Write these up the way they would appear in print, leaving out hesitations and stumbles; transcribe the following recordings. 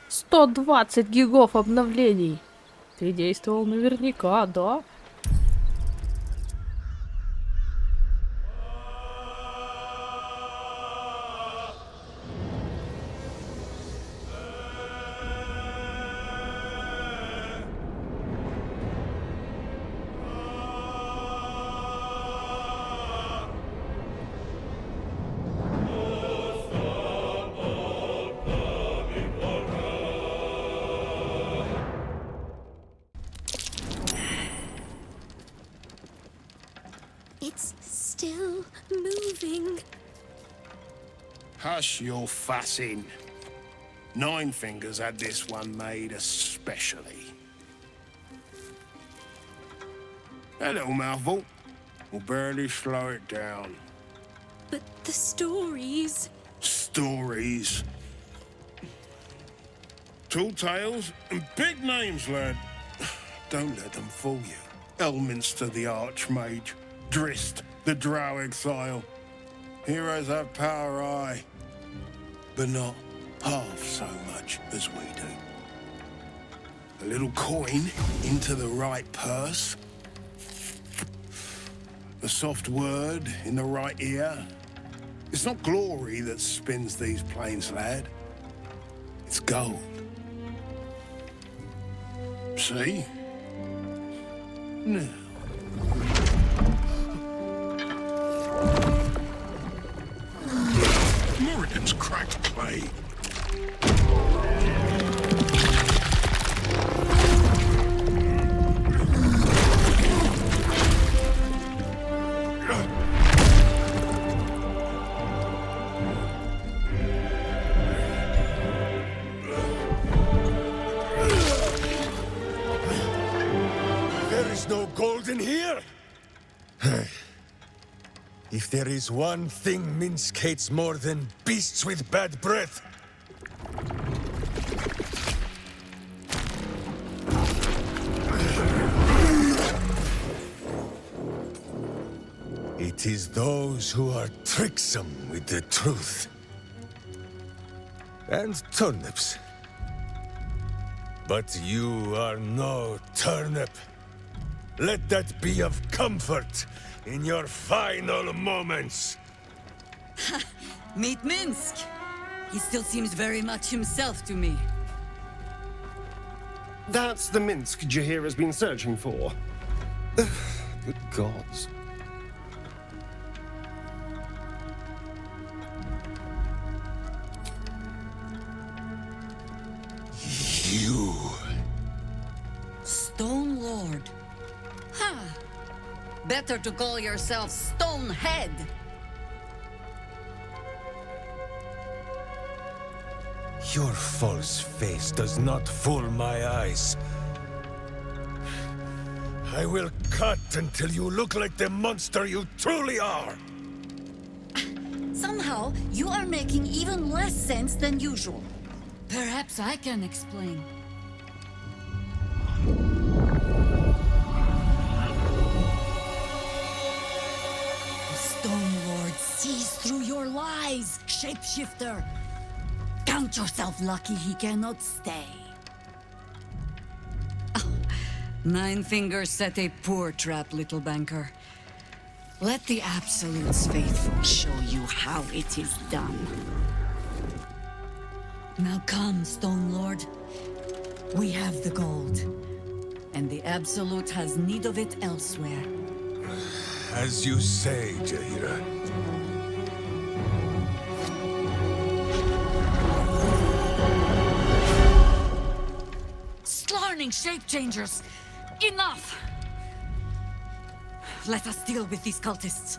120 гигов обновлений. Ты действовал наверняка, да? It's still moving. Hush your fussing. Nine Fingers had this one made especially. That little mouthful will barely slow it down. But the stories... Stories. Tall tales and big names, lad. Don't let them fool you. Elminster the Archmage. Drist the Drow Exile. Heroes have power, aye, but not half so much as we do. A little coin into the right purse. A soft word in the right ear. It's not glory that spins these plains, lad. It's gold. See? Now. Morrigan's cracked clay. There is no gold in here! If there is one thing Minsk hates more than beasts with bad breath, it is those who are tricksome with the truth. And turnips. But you are no turnip. Let that be of comfort in your final moments. Meet Minsk. He still seems very much himself to me. That's the Minsk Jahira's been searching for. Good gods. You. Stone Lord. Huh. Better to call yourself Stonehead. Your false face does not fool my eyes. I will cut until you look like the monster you truly are. Somehow, you are making even less sense than usual. Perhaps I can explain. The Stone Lord sees through your lies, shapeshifter. Count yourself lucky he cannot stay. Oh, Nine Fingers set a poor trap, little banker. Let the Absolute's faithful show you how it is done. Now come, Stone Lord. We have the gold, and the Absolute has need of it elsewhere. As you say, Jahira. Slarning shape-changers! Enough! Let us deal with these cultists,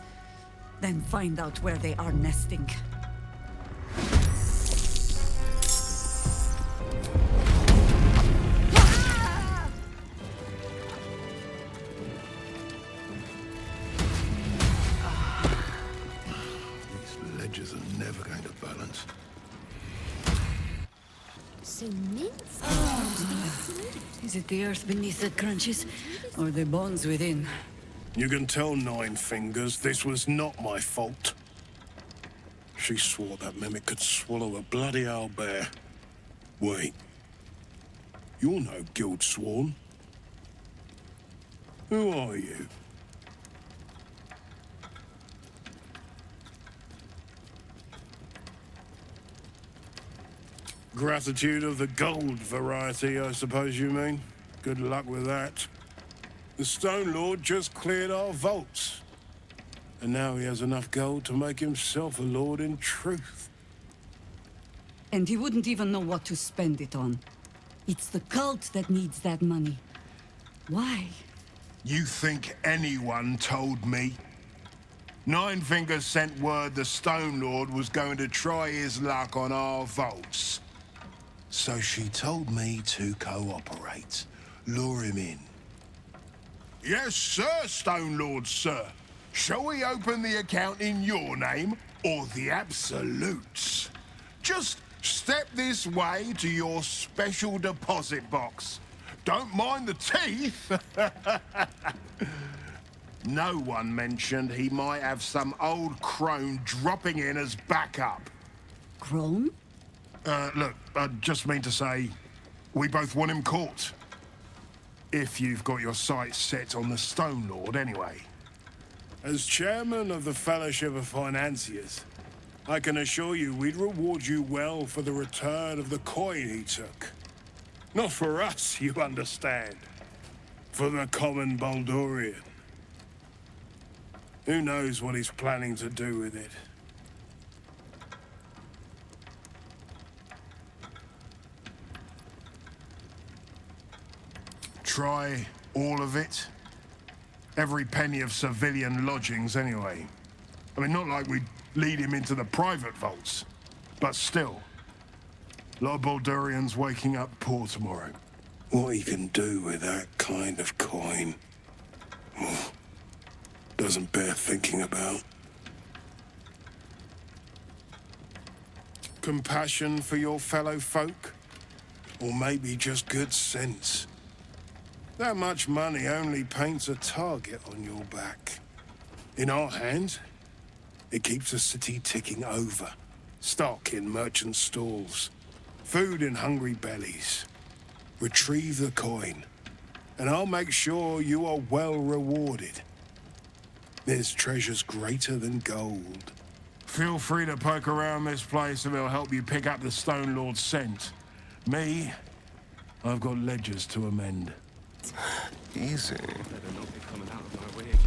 then find out where they are nesting. These ledges are never going to balance. So Minsk... Is it the earth beneath that crunches, or the bones within? You can tell Nine Fingers this was not my fault. She swore that mimic could swallow a bloody owlbear. Wait, You're no guild sworn. Who are you? Gratitude of the gold variety, I suppose you mean. Good luck with that. The Stone Lord just cleared our vaults. And now he has enough gold to make himself a lord in truth. And he wouldn't even know what to spend it on. It's the cult that needs that money. Why? You think anyone told me? Nine Fingers sent word the Stone Lord was going to try his luck on our vaults. So she told me to cooperate. Lure him in. Yes, sir, Stone Lord, sir. Shall we open the account in your name or the Absolute's? Just step this way to your special deposit box. Don't mind the teeth. No one mentioned he might have some old crone dropping in as backup. Crone? Look, I just mean to say, we both want him caught. If you've got your sights set on the Stone Lord, anyway. As chairman of the Fellowship of Financiers, I can assure you we'd reward you well for the return of the coin he took. Not for us, you understand. For the common Baldurian. Who knows what he's planning to do with it? Try all of it? Every penny of civilian lodgings, anyway. I mean, not like we'd lead him into the private vaults. But still. A lot of Baldurians waking up poor tomorrow. What he can do with that kind of coin... doesn't bear thinking about. Compassion for your fellow folk? Or maybe just good sense? That much money only paints a target on your back. In our hands, it keeps the city ticking over. Stock in merchant stalls. Food in hungry bellies. Retrieve the coin, and I'll make sure you are well rewarded. There's treasures greater than gold. Feel free to poke around this place and it'll help you pick up the Stone Lord's scent. Me, I've got ledgers to amend. Easy. Better not be coming out of my wages.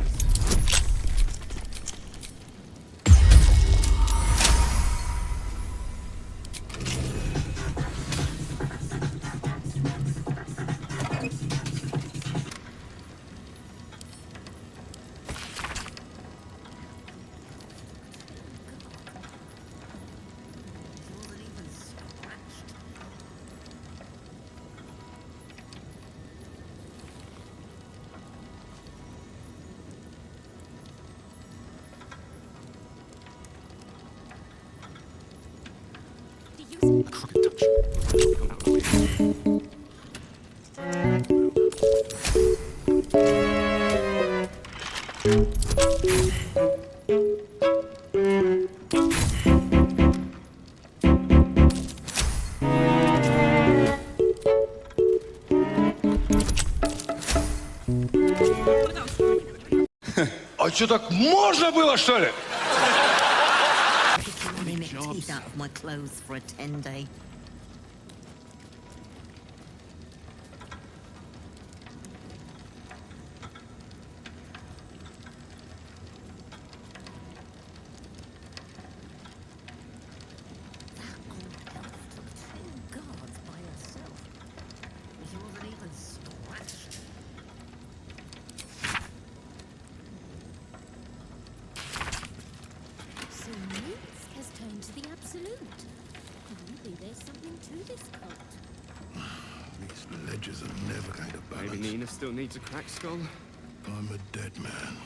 Crooked touch. Come out of my wages. А что, так можно было, что ли? Teeth out of my clothes for a 10-day. That old elf took 2 guards by herself. She wasn't even scratched. So Minsk has turned to the Absolute. Maybe there's something to this cult. These ledgers are never going to Maybe balance. Nina still needs a cracked skull. I'm a dead man.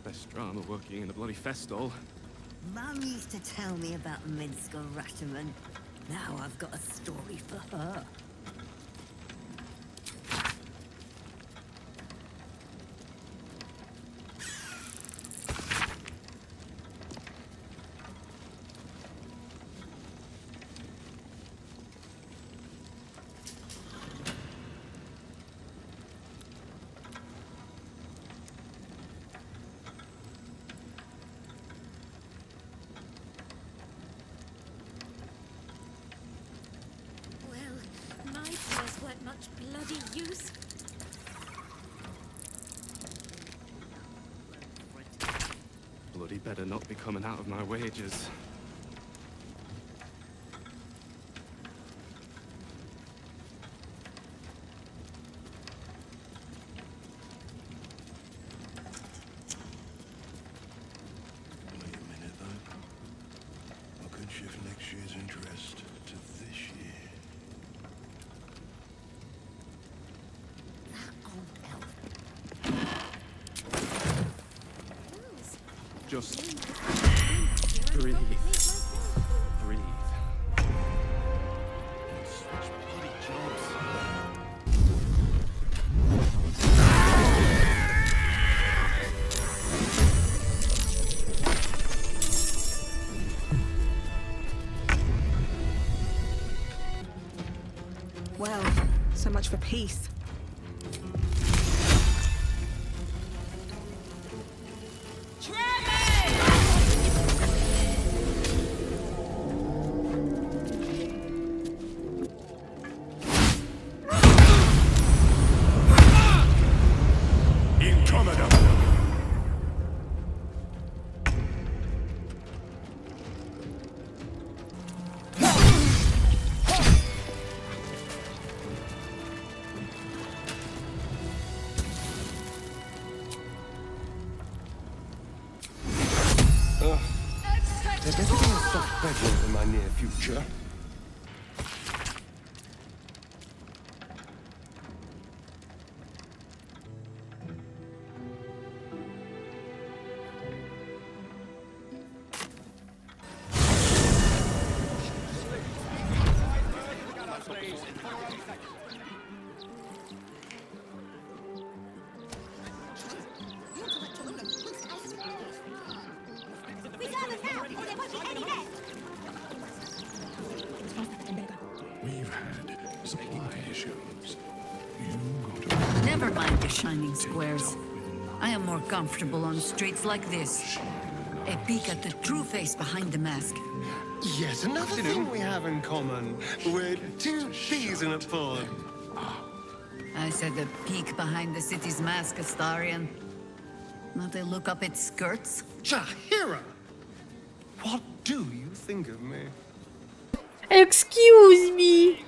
Best drama working in a bloody festival. Mum used to tell me about Minsk and Rashomon. Now I've got a story for her. Those weren't much bloody use. Bloody better not be coming out of my wages. Wait a minute, though. I could shift next year's interest to this year. Just breathe. Breathe. Switch bloody jobs. Well, so much for peace. There's better be a soft bedroom in my near future. We've had supply issues. Never mind the shining squares. I am more comfortable on streets like this. A peek at the true face behind the mask. Yes, another thing we have in common. We're two peas in a pod. I said a peek behind the city's mask, Astarian. Not a look up its skirts. Jahira! What do you think of me? Excuse me.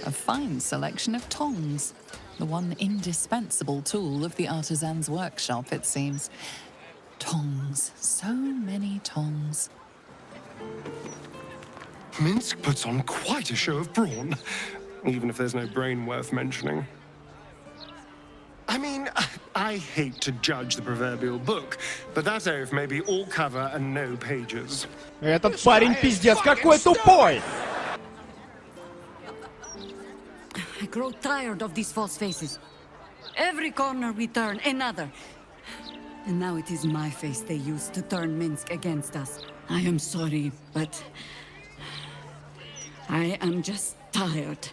A fine selection of tongs. The one indispensable tool of the artisan's workshop, it seems. Tongs. So many tongs. Minsk puts on quite a show of brawn, even if there's no brain worth mentioning. I mean, I hate to judge the proverbial book, but that oaf may be all cover and no pages. Этот парень пиздец какой тупой! I grow tired of these false faces. Every corner we turn, another. And now it is my face they use to turn Minsk against us. I am sorry, but I am just tired.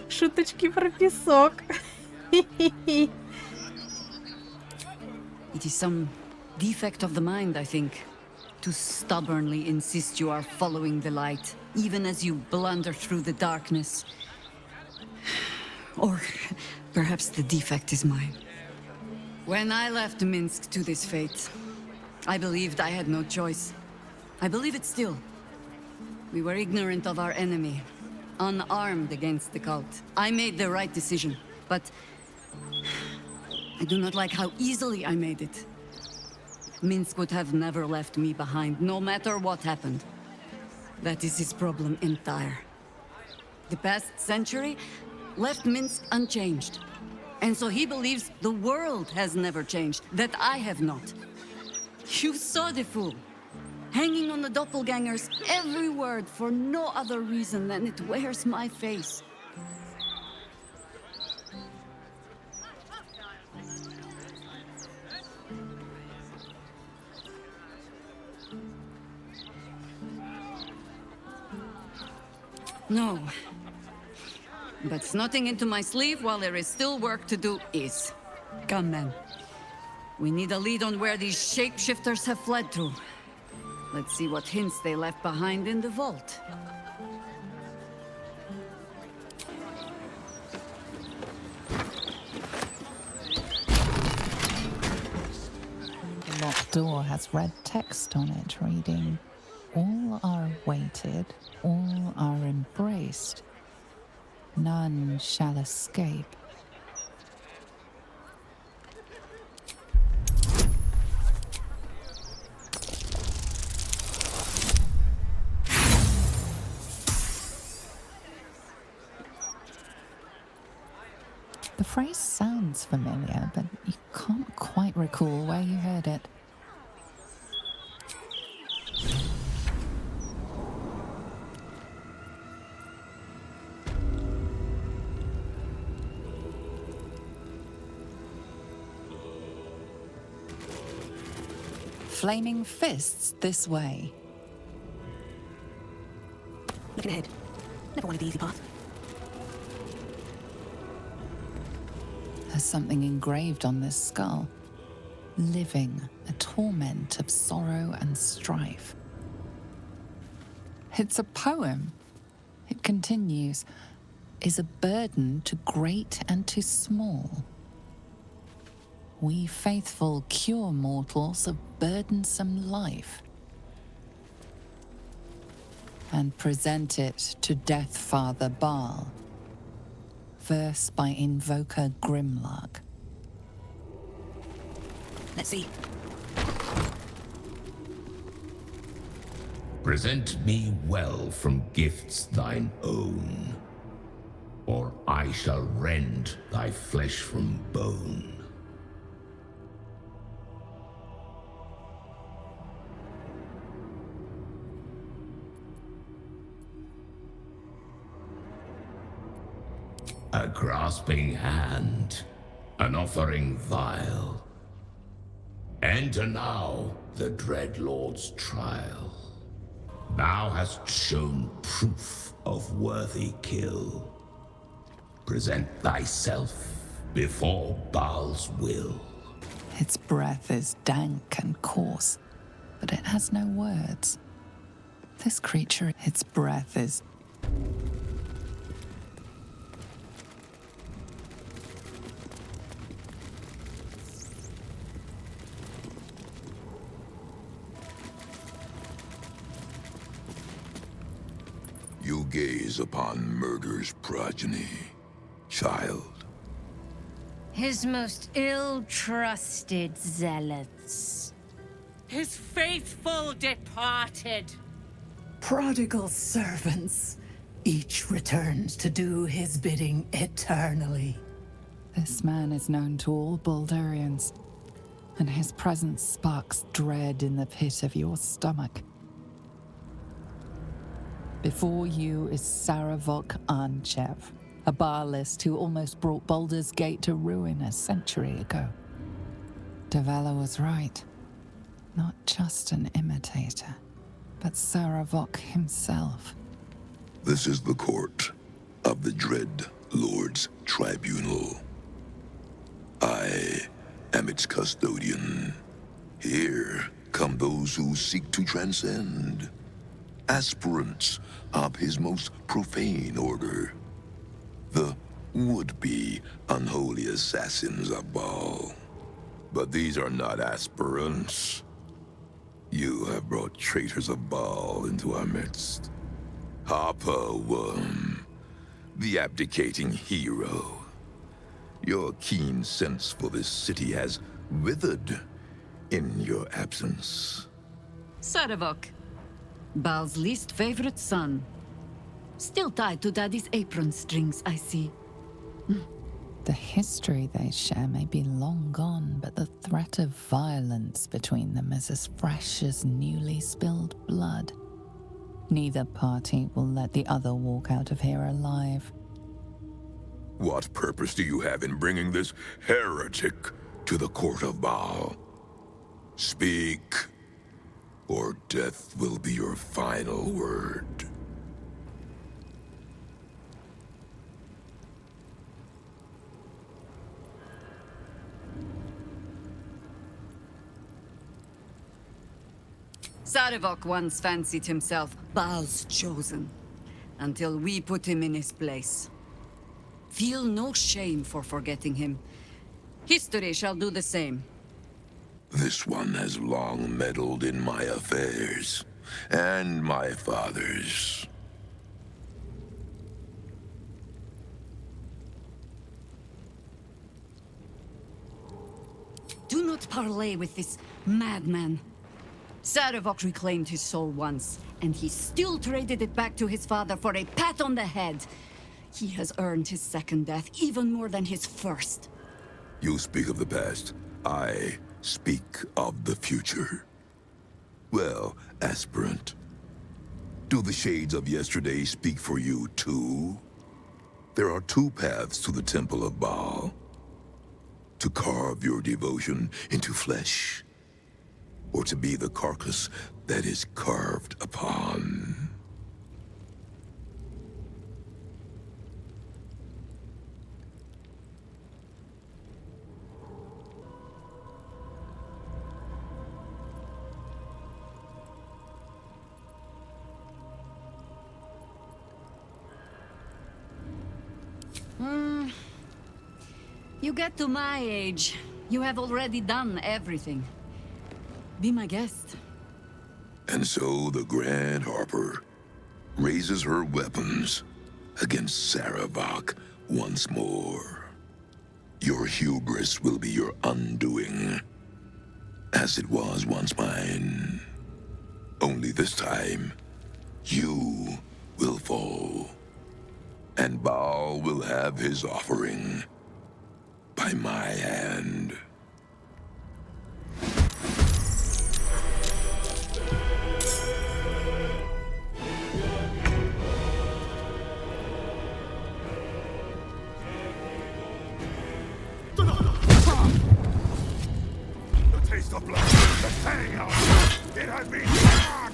Шуточки про песок. It is some defect of the mind, I think, to stubbornly insist you are following the light, even as you blunder through the darkness. Or perhaps the defect is mine. When I left Minsk to this fate, I believed I had no choice. I believe it still. We were ignorant of our enemy, unarmed against the cult. I made the right decision, but I do not like how easily I made it. Minsk would have never left me behind, no matter what happened. That is his problem entire. The past century left Minsk unchanged. And so he believes the world has never changed, that I have not. You saw the fool. Hanging on the doppelganger's every word for no other reason than it wears my face. No. But snotting into my sleeve while there is still work to do is. Come then. We need a lead on where these shapeshifters have fled to. Let's see what hints they left behind in the vault. The locked door has red text on it reading, "All are awaited, all are embraced. None shall escape." The phrase sounds familiar, but you can't quite recall where you heard it. Flaming fists this way. Looking ahead. Never wanted the easy path. There's something engraved on this skull. Living, a torment of sorrow and strife. It's a poem. It continues, "Is a burden to great and to small. We faithful cure mortals of burdensome life and present it to Death Father Baal." Verse by Invoker Grimlark. Let's see. Present me well from gifts thine own, or I shall rend thy flesh from bone. A grasping hand, an offering vile. Enter now the dread Lord's trial. Thou hast shown proof of worthy kill. Present thyself before Baal's will. Its breath is dank and coarse, but it has no words. This creature, its breath is... You gaze upon murder's progeny, child. His most ill-trusted zealots. His faithful departed. Prodigal servants, each returned to do his bidding eternally. This man is known to all Baldurians, and his presence sparks dread in the pit of your stomach. Before you is Sarevok Arnchev, a Baalist who almost brought Baldur's Gate to ruin a century ago. Devala was right. Not just an imitator, but Sarevok himself. This is the court of the Dread Lord's Tribunal. I am its custodian. Here come those who seek to transcend. Aspirants of his most profane order. The would-be unholy assassins of Baal. But these are not aspirants. You have brought traitors of Baal into our midst. Harper Worm, the abdicating hero. Your keen sense for this city has withered in your absence. Sarevok, Baal's least favorite son. Still tied to Daddy's apron strings, I see. The history they share may be long gone, but the threat of violence between them is as fresh as newly spilled blood. Neither party will let the other walk out of here alive. What purpose do you have in bringing this heretic to the court of Baal? Speak, or death will be your final word. Sarevok once fancied himself Baal's chosen, until we put him in his place. Feel no shame for forgetting him. History shall do the same. This one has long meddled in my affairs, and my father's. Do not parley with this madman. Sarevok reclaimed his soul once, and he still traded it back to his father for a pat on the head. He has earned his second death even more than his first. You speak of the past. I speak of the future. Well, aspirant, do the shades of yesterday speak for you too? There are two paths to the Temple of Baal. To carve your devotion into flesh, or to be the carcass that is carved upon. You get to my age, you have already done everything. Be my guest. And so the Grand Harper raises her weapons against Sarevok once more. Your hubris will be your undoing, as it was once mine. Only this time, you will fall, and Baal will have his offering by my hand. The taste of blood, the fang out. It has been hard.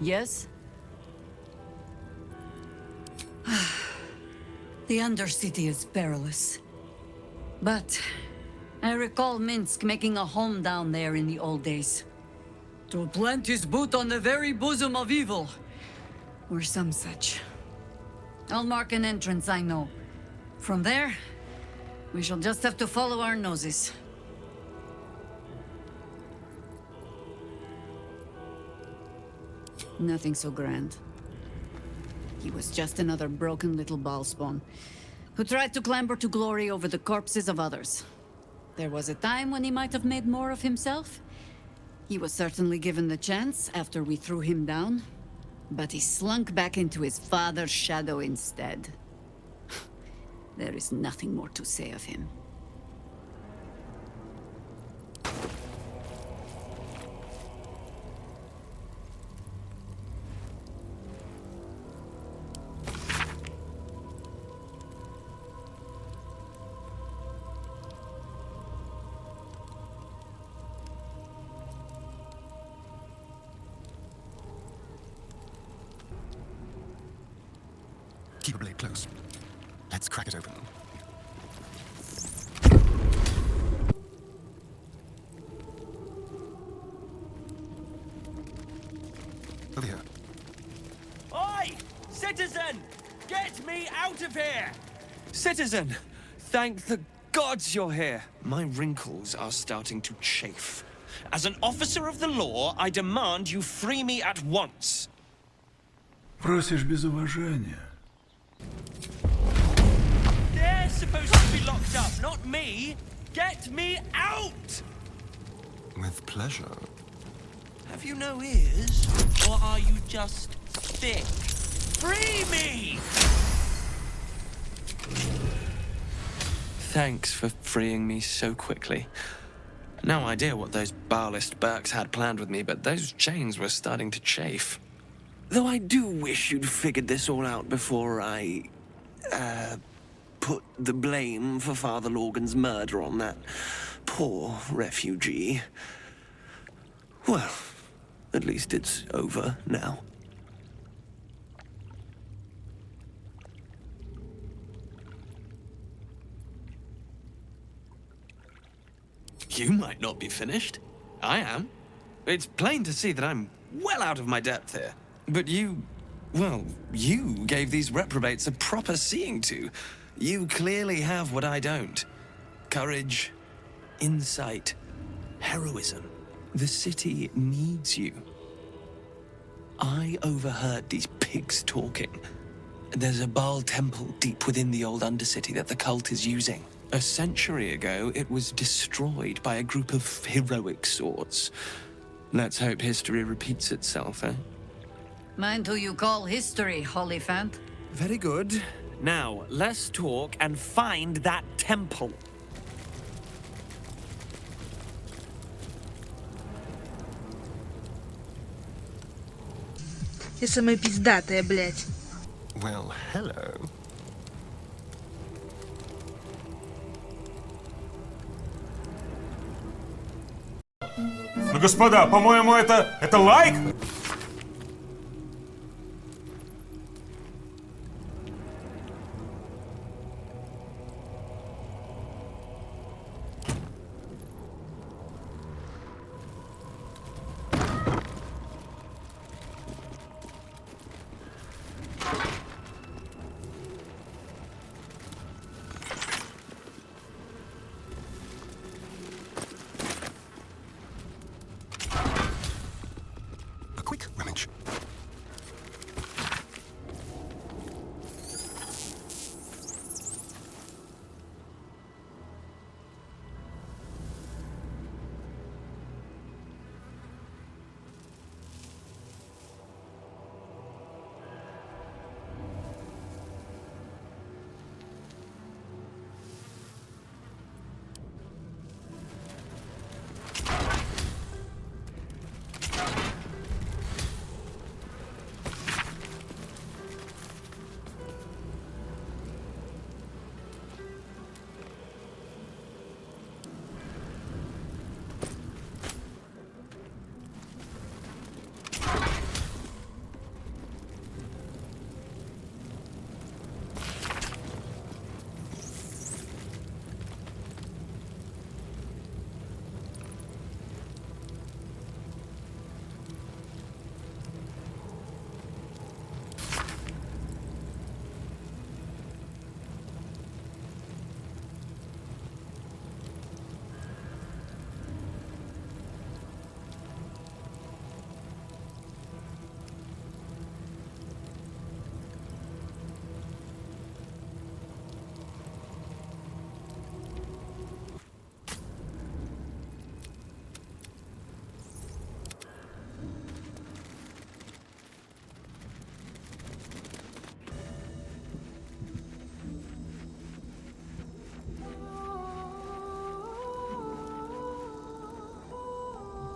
Yes? The Undercity is perilous. But I recall Minsk making a home down there in the old days. To plant his boot on the very bosom of evil. Or some such. I'll mark an entrance, I know. From there, we shall just have to follow our noses. Nothing so grand. He was just another broken little ball spawn who tried to clamber to glory over the corpses of others. There was a time when he might have made more of himself. He was certainly given the chance after we threw him down, but he slunk back into his father's shadow instead. There is nothing more to say of him. Keep a blade close. Let's crack it open. Over here. Oi! Citizen! Get me out of here! Citizen! Thank the gods you're here. My wrinkles are starting to chafe. As an officer of the law, I demand you free me at once. Просишь без уважения. They're supposed to be locked up, not me. Get me out! With pleasure. Have you no ears? Or are you just thick? Free me! Thanks for freeing me so quickly. No idea what those Baalist Burks had planned with me, but those chains were starting to chafe. Though I do wish you'd figured this all out before I, put the blame for Father Lorgan's murder on that poor refugee. Well, at least it's over now. You might not be finished. I am. It's plain to see that I'm well out of my depth here. But you gave these reprobates a proper seeing to. You clearly have what I don't. Courage, insight, heroism. The city needs you. I overheard these pigs talking. There's a Baal temple deep within the old Undercity that the cult is using. A century ago, it was destroyed by a group of heroic sorts. Let's hope history repeats itself, eh? Mind who you call history, Hollyphant. Very good. Now, let's talk and find that temple. Ты самая пиздатая, блядь. Well, hello. Ну, господа, по-моему, это лайк?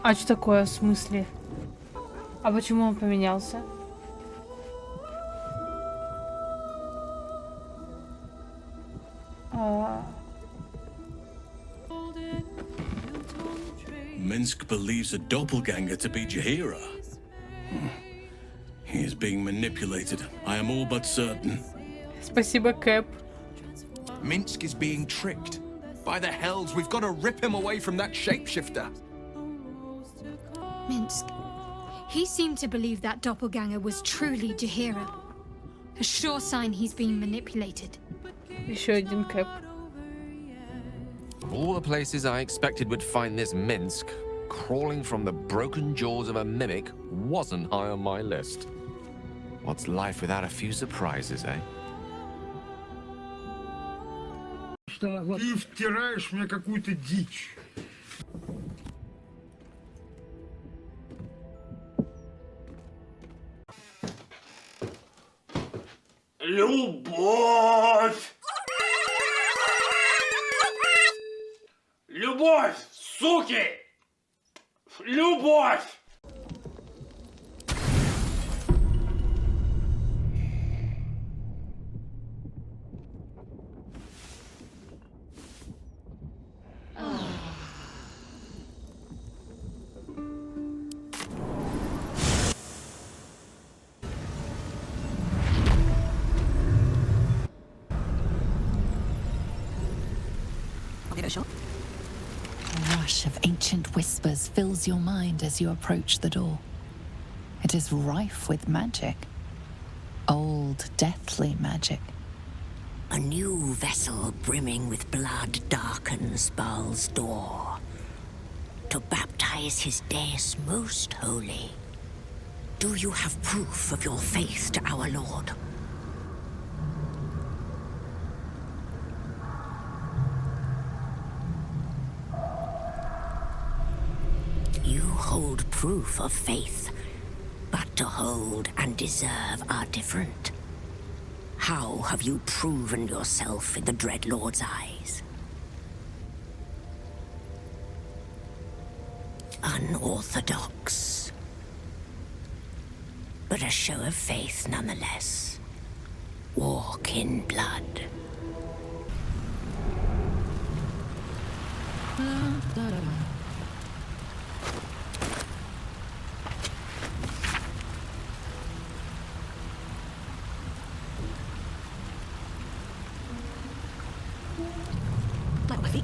А что такое, в смысле? А почему он поменялся? Minsk believes a doppelganger to be Jahira. He is being manipulated. I am all but certain. Спасибо, Кэп. Minsk is being tricked. By the hells, we've got to rip him away from that shapeshifter. Minsk. He seemed to believe that doppelganger was truly Jahira. A sure sign he's being manipulated. Еще один Кэп. Of all the places I expected would find this Minsk, crawling from the broken jaws of a mimic wasn't high on my list. What's life without a few surprises, eh? Ты втираешь мне какую-то дичь. Любовь! Любовь, суки! Любовь! I'll give it a shot. A rush of ancient whispers fills your mind as you approach the door. It is rife with magic. Old, deathly magic. A new vessel brimming with blood darkens Baal's door to baptize his deus most holy. Do you have proof of your faith to our Lord? You hold proof of faith, but to hold and deserve are different. How have you proven yourself in the Dread Lord's eyes? Unorthodox, but a show of faith nonetheless. Walk in blood. Light on my feet.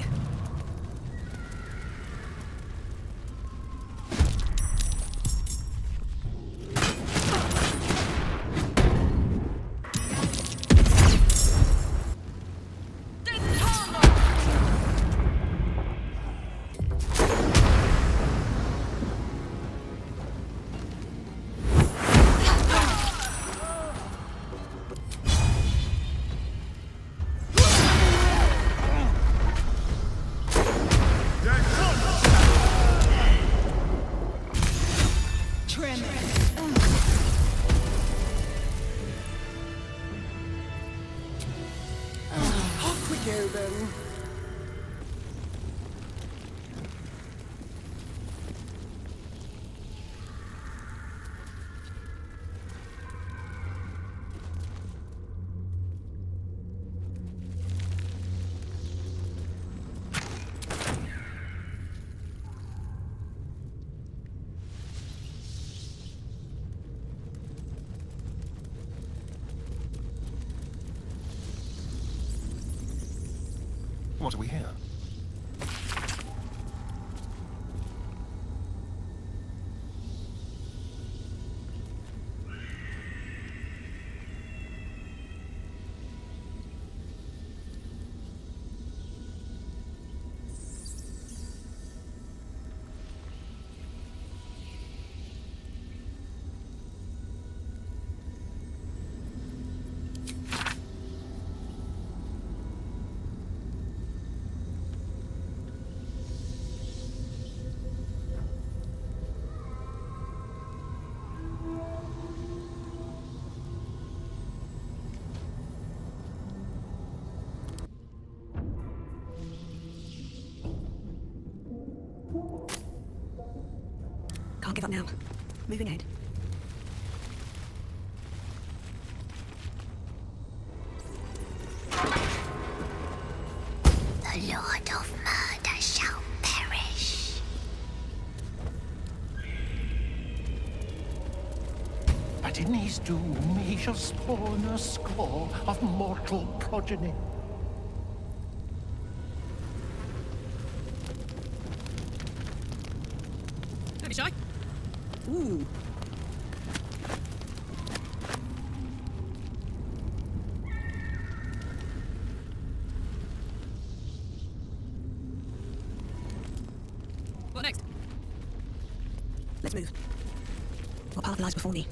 Off we go then. What are we here? Can't give up now. Moving ahead. The Lord of Murder shall perish. But in his doom he shall spawn a score of mortal progeny. Don't be shy. Ooh. What next? Let's move. What path lies before me?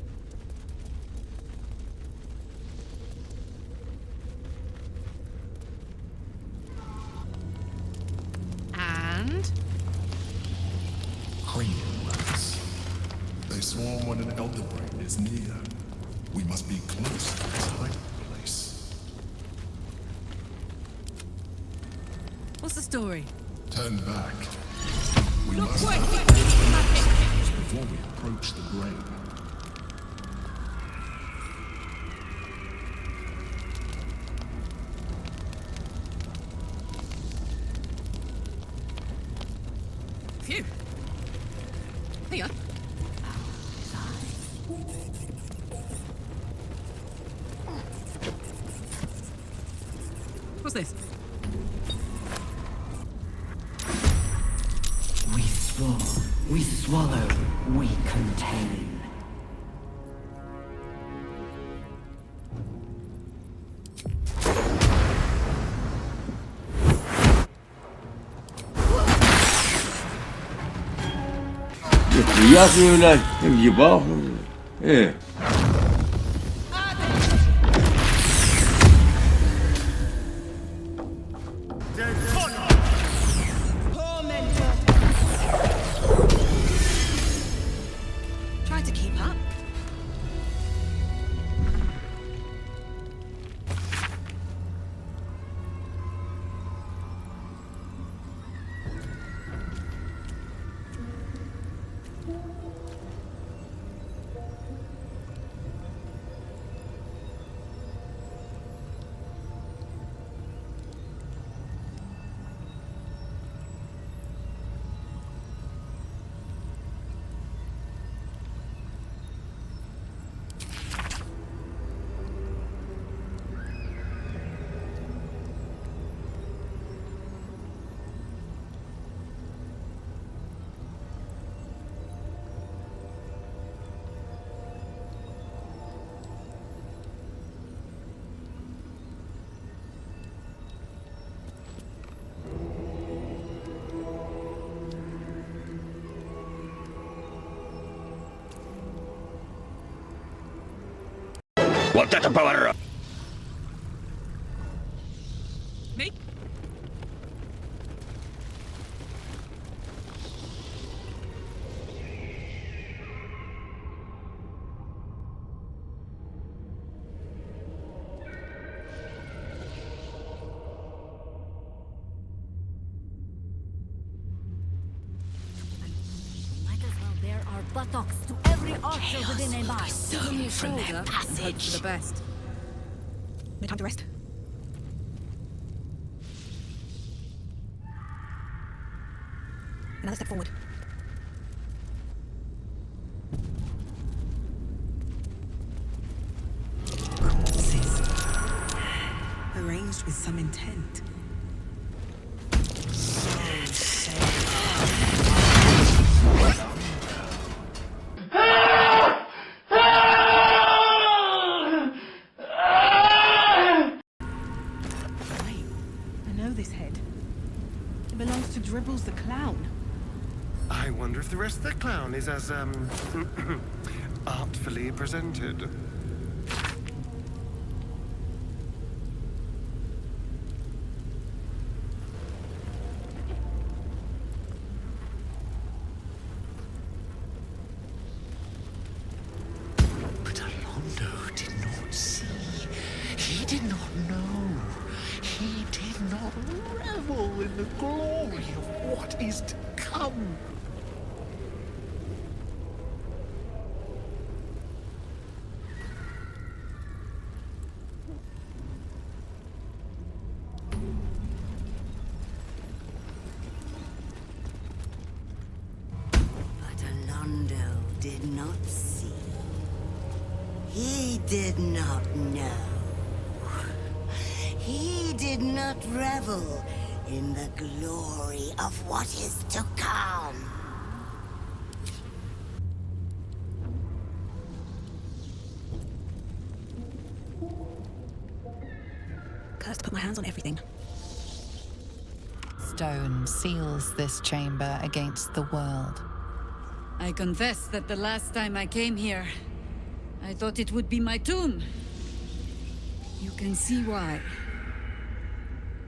And? Cranium rats. They swarm when an elder brain is near. We must be close to its hiding place. What's the story? Turn back. We Look must quick! before we approach the brain. Phew. Here you are. What's this? we swallow, we contain. Приятно, блядь, въебал. Try to keep up. Вот это поворот! Buttocks to every archer within a mile. Give me a shoulder and hope for the best. No time to rest. Another step forward. Corpses. Arranged with some intent. Dribbles the clown. I wonder if the rest of the clown is as, artfully presented. But Alondo did not see. He did not know. He did not revel in the glory of what is to come. But Alondo did not see. He did not know. He did not revel in the glory of what is to come. Cursed to put my hands on everything. Stone seals this chamber against the world. I confess that the last time I came here, I thought it would be my tomb. You can see why.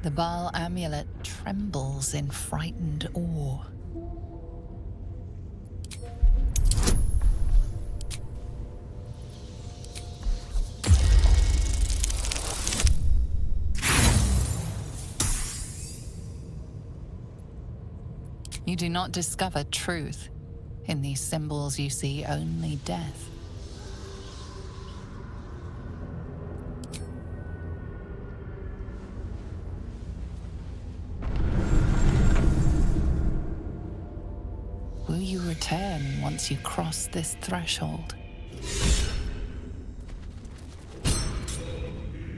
The Baal amulet trembles in frightened awe. You do not discover truth. In these symbols you see only death. Will you return once you cross this threshold?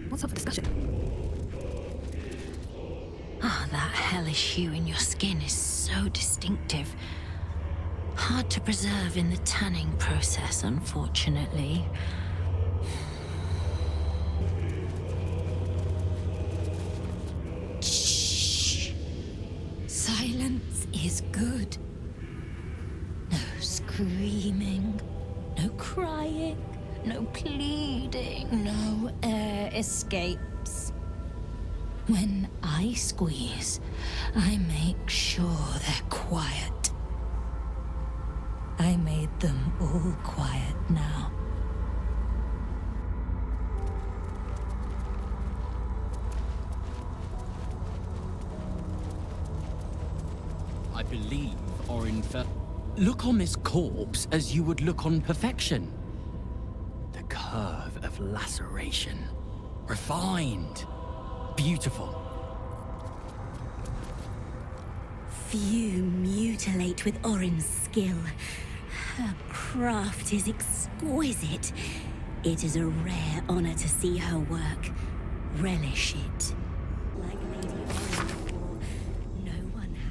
What's up for discussion? Ah, that hellish hue in your skin is so distinctive. Hard to preserve in the tanning process, unfortunately. Shh. Silence is good. No screaming, no crying, no pleading, no air escapes. When I squeeze, I make sure they're quiet. I made them all quiet now. I believe Orin F. Look on this corpse as you would look on perfection. The curve of laceration. Refined. Beautiful. Few mutilate with Orin's skill. Her craft is exquisite. It is a rare honor to see her work. Relish it. Like Lady Orin before, no one has.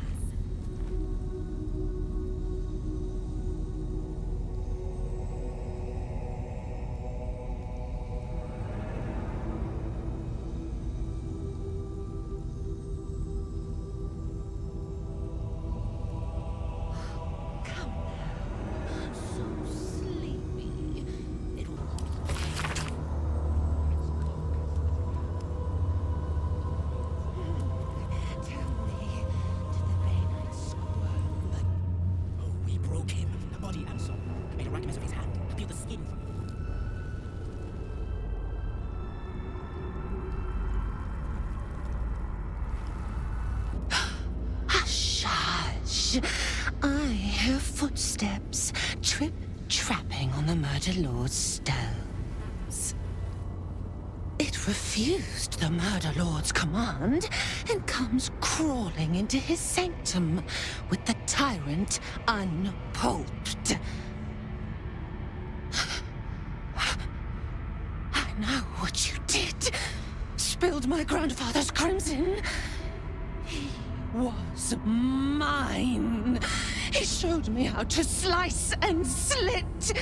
I hear footsteps trip-trapping on the murder lord's stones. It refused the murder lord's command and comes crawling into his sanctum with the tyrant unpulped. I know what you did. Spilled my grandfather's crimson. He was mine. He showed me how to slice and slit.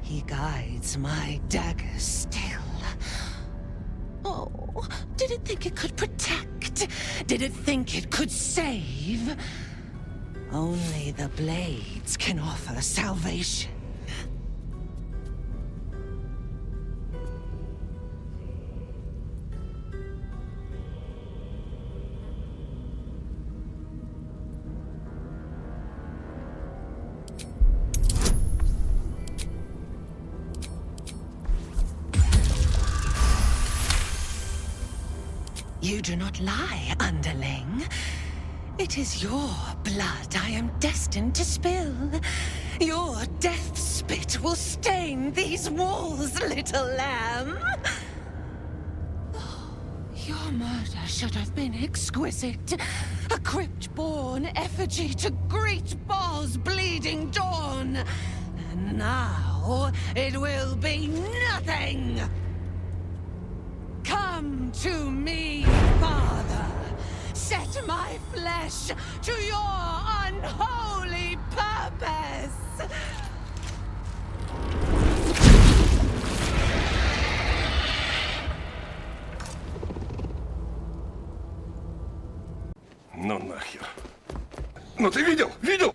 He guides my dagger still. Oh, did it think it could protect? Did it think it could save? Only the blades can offer salvation. You do not lie, underling. It is your blood I am destined to spill. Your death spit will stain these walls, little lamb. Oh, your murder should have been exquisite. A crypt-born effigy to greet Baal's bleeding dawn. And now it will be nothing. Come to me, Father. Set my flesh to your unholy purpose. Ну нахер. Ну ты видел? Видел?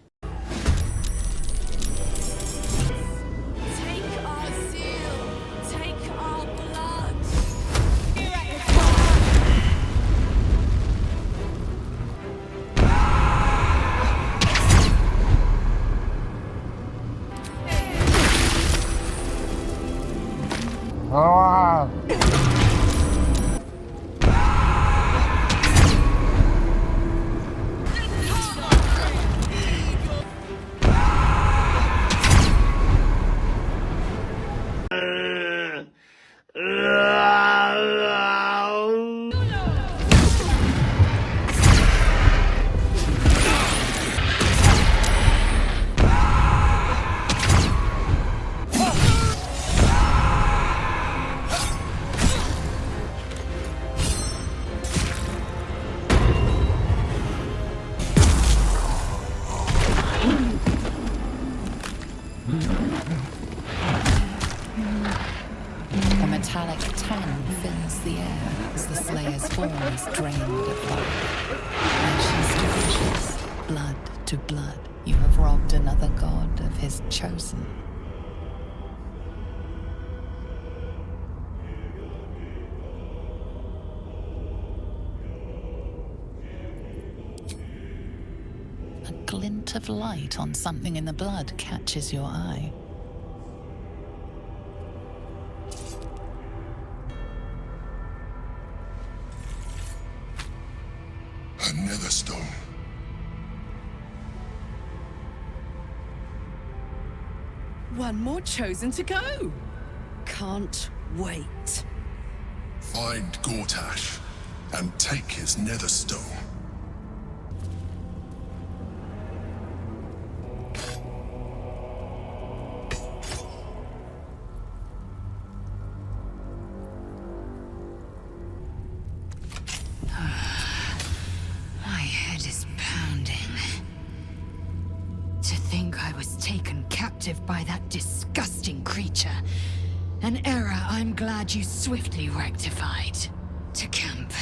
to blood, you have robbed another god of his chosen. A glint of light on something in the blood catches your eye. Another stone. One more chosen to go. Can't wait. Find Gortash and take his nether stone. My head is pounding. To think I was taken captive by that disgusting creature. An error I'm glad you swiftly rectified. To camp.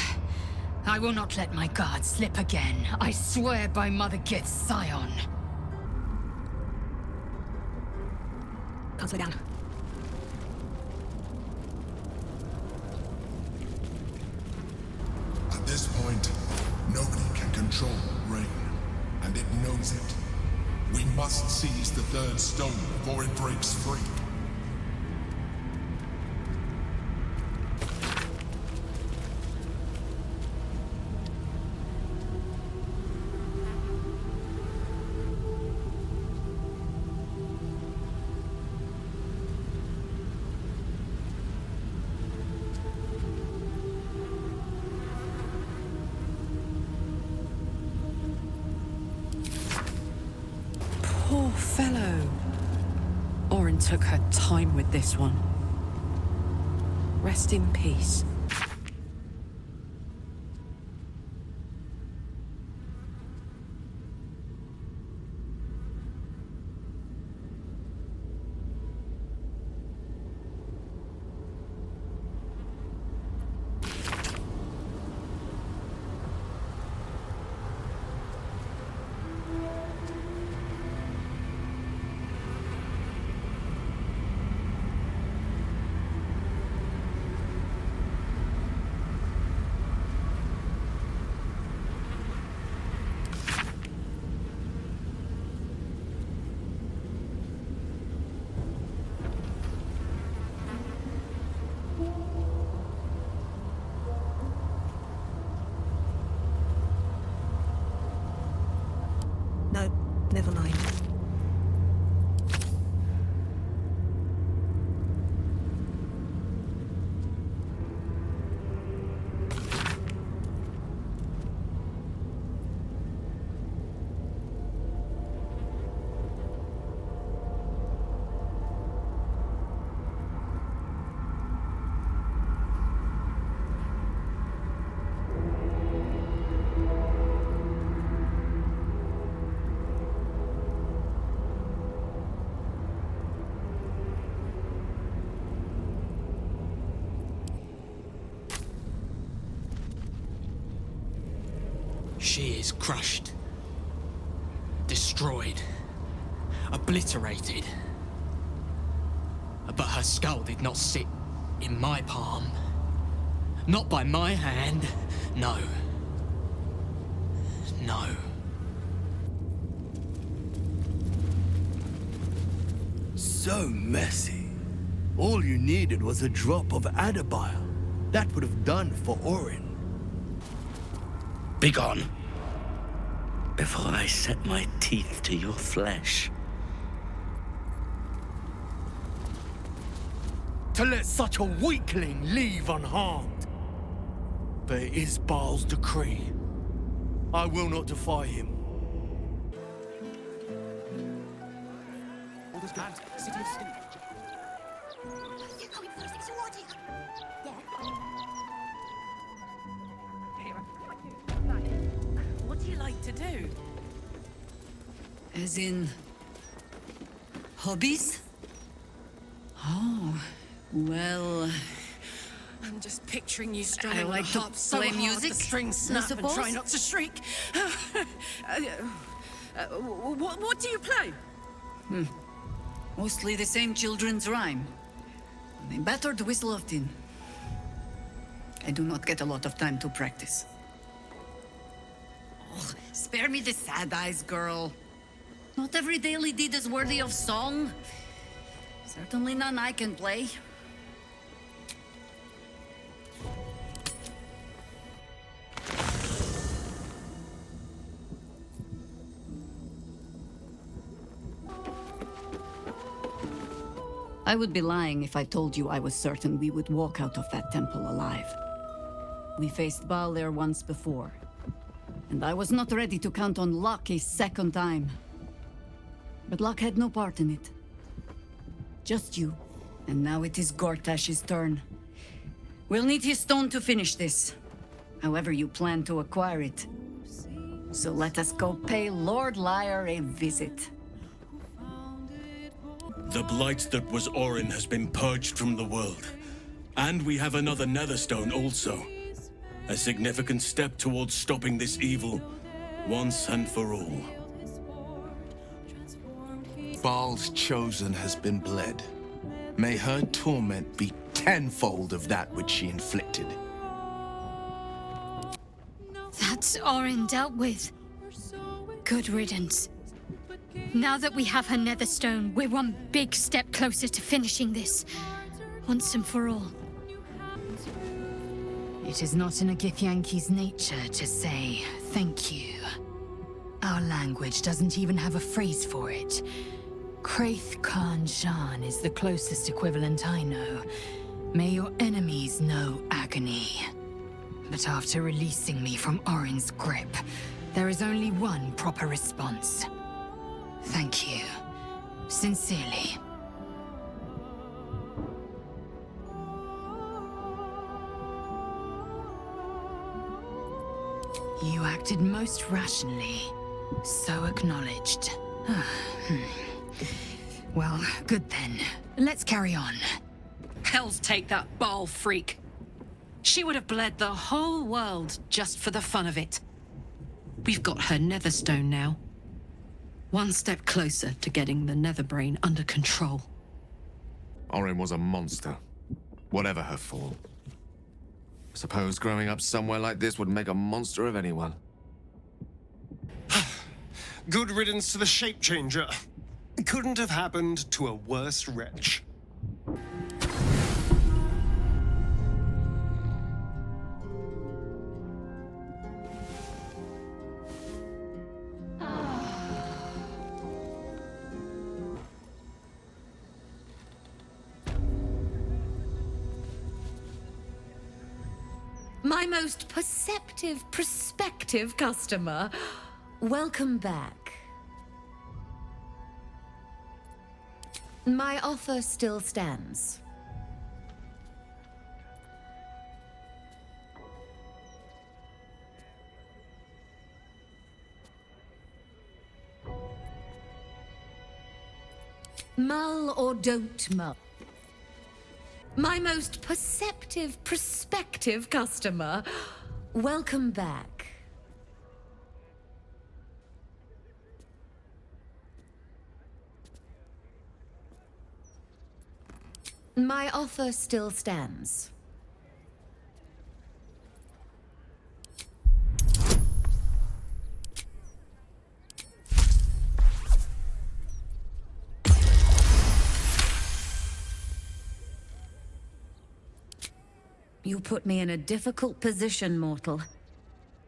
I will not let my guard slip again. I swear by Mother Gith's scion. Can't slow down. At this point, nobody can control rain, and it knows it. We must seize the third stone before it breaks free. Poor fellow. Orrin took her time with this one. Rest in peace. No, never mind. She is crushed, destroyed, obliterated. But her skull did not sit in my palm. Not by my hand, no. No. So messy. All you needed was a drop of adabile. That would have done for Orrin. Begone, before I set my teeth to your flesh. To let such a weakling leave unharmed. But it is Baal's decree. I will not defy him. What do you like to do? As in... hobbies? Oh, well... I'm just picturing you strumming I like the to harp so play hard music, the strings I snap and try suppose. not to shriek. What do you play? Mostly the same children's rhyme. The battered whistle of tin. I do not get a lot of time to practice. Oh, spare me the sad eyes, girl. Not every daily deed is worthy of song. Certainly none I can play. I would be lying if I told you I was certain we would walk out of that temple alive. We faced Baal there once before, and I was not ready to count on luck a second time. But luck had no part in it. Just you, and now it is Gortash's turn. We'll need his stone to finish this, however you plan to acquire it. So let us go pay Lord Lyre a visit. The blight that was Orrin has been purged from the world. And we have another Netherstone also. A significant step towards stopping this evil, once and for all. Baal's chosen has been bled. May her torment be tenfold of that which she inflicted. That's Orrin dealt with. Good riddance. Now that we have her Netherstone, we're one big step closer to finishing this, once and for all. It is not in a Githyanki's nature to say thank you. Our language doesn't even have a phrase for it. Kraith Khan Jan is the closest equivalent I know. May your enemies know agony. But after releasing me from Orrin's grip, there is only one proper response. Thank you. Sincerely. You acted most rationally. So acknowledged. Well, good then. Let's carry on. Hells take that Baal freak. She would have bled the whole world just for the fun of it. We've got her Netherstone now. One step closer to getting the Netherbrain under control. Orrin was a monster, whatever her fall. Suppose growing up somewhere like this would make a monster of anyone. Good riddance to the shape changer. Couldn't have happened to a worse wretch. My most perceptive, prospective customer. Welcome back. My offer still stands. Mull or don't mull. My most perceptive, prospective customer. Welcome back. My offer still stands. You put me in a difficult position, mortal.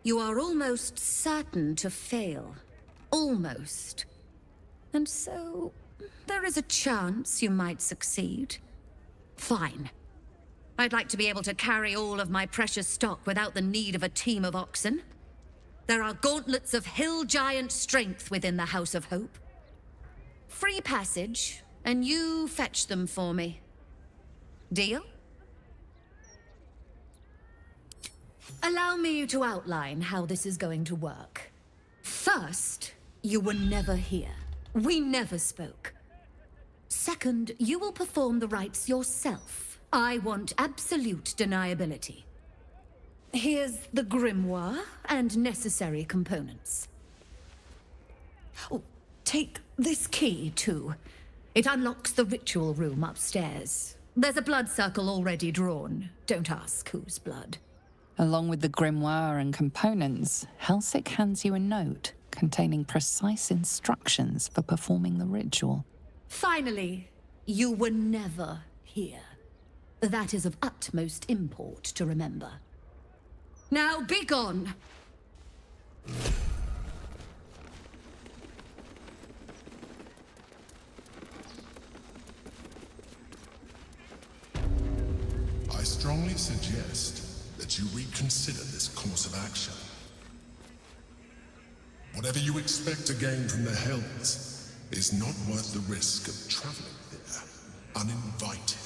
You are almost certain to fail. Almost. And so, there is a chance you might succeed. Fine. I'd like to be able to carry all of my precious stock without the need of a team of oxen. There are gauntlets of hill giant strength within the House of Hope. Free passage, and you fetch them for me. Deal? Allow me to outline how this is going to work. First, you were never here. We never spoke. Second, you will perform the rites yourself. I want absolute deniability. Here's the grimoire and necessary components. take this key, too. It unlocks the ritual room upstairs. There's a blood circle already drawn. Don't ask whose blood. Along with the grimoire and components, Helsik hands you a note containing precise instructions for performing the ritual. Finally, you were never here. That is of utmost import to remember. Now be gone! I strongly suggest that you reconsider this course of action. Whatever you expect to gain from the Hells is not worth the risk of traveling there uninvited.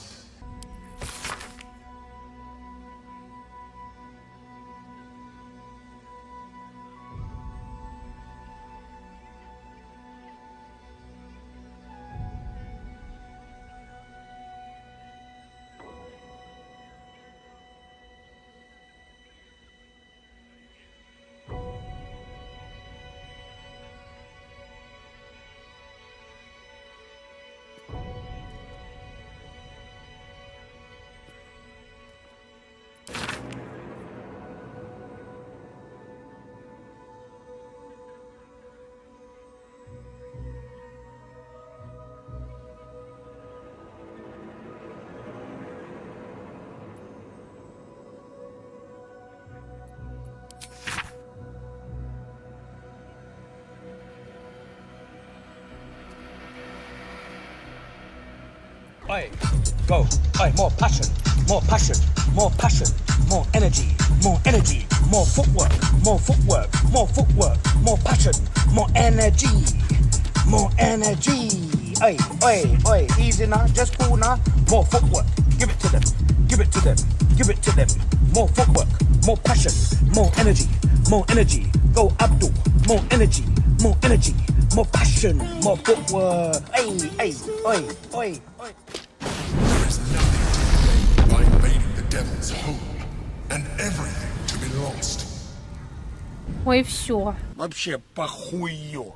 Oi, go. Oi, more passion, more passion, more passion, more energy, more energy, more footwork, more footwork, more footwork, more passion, more energy, more energy. Oi, oi, oi, easy now, just cool now. More footwork, give it to them, give it to them, give it to them. More footwork, more passion, more energy, go Abdul, more energy, more energy, more passion, more footwork. Hey, hey, oi, oi, oi. There is nothing to gain by invading the devil's home, and everything to be lost. Ой, все. Вообще похую.